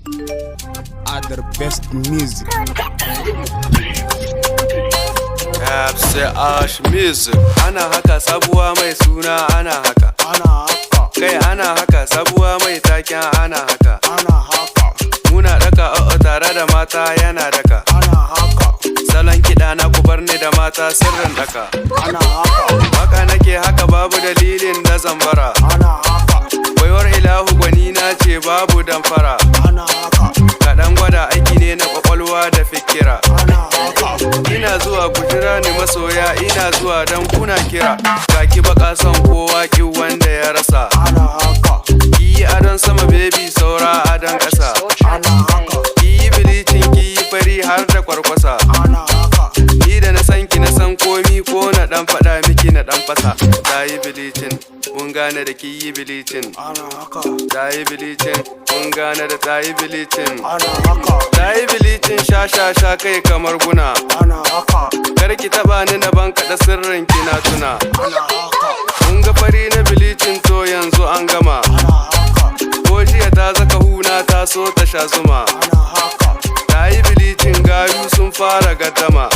Other best music. Sai Ash Music. Ana haka sabuwa mai suna ana haka. Kai ana haka sabuwa mai taken ana haka. Muna daka tare da mata yana daka. Salon kiɗa na ku bar ni da mata sirrin daka. Waka nake haka babu dalilin da zambara. Baiwar ilahu gwani na ce babu damfara. Kaɗan gwada aiki ne na kwakwalwa da fikira. Ina zuwa ku jira ni masoya, ina zuwa dan kuna kira. Kaki baka son kowa ki wanda ya rasa. Ki adon sama baby saura adon ƙasa. Ki bilicin ki fari har da kwarkwasa. Ni da na san ki na san komi ko na dan faɗa miki na dan fasa. Tayi bilicin mun gane da ki yi bilicin. Tayi bilicin mun gane da tayi bilicin. Tayi bilicin sha kai kamar guna. Kar ki taba ni na ban kaɗa sirrin ki na tuna. Mun ga fari na bilicin to yanzu an gama. Ko jiya ta zaka huna ta so ta sha zuma. Tayi bilicin gayu sun fara gaddama.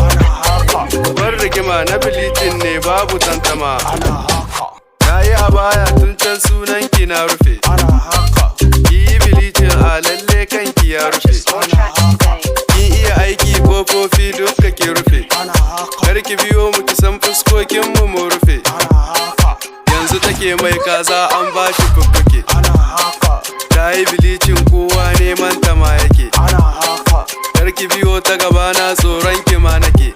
Bar rigima na bilicin ne babu tantama. Tayi a baya tun can sunan ki na rufe. Ki yi bilicin a lalle kanki ya rufe. Kin iya aiki kofofi duka ki rufe. Kar ki biyo mu ki san fuskokin mu rufe. Yanzu take mai kaza an bashi fuffuke. Tayi bilicin kowa neman ta ma yake. Kar ki biyo ta gaba na tsoron ki ma nake.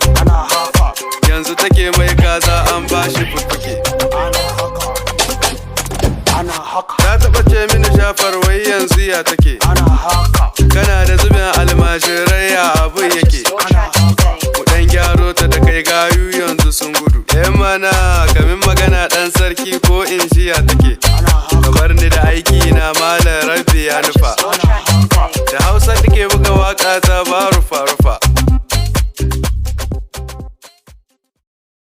Yanzu take mai kaza an bashi fuffuke. Ta taɓa ce mini shafar wai yanzu ya take. Kana da zubin almajirai ya abu yake. Mu ɗan gyaro ta da kai gayu yanzu sun gudu. Mana kamin magana ɗan sarki ko in shi ya take. Kamar ni da aiki na malar rabbi ya nufa. Da Hausa take buga waka ta ba rufa-rufa.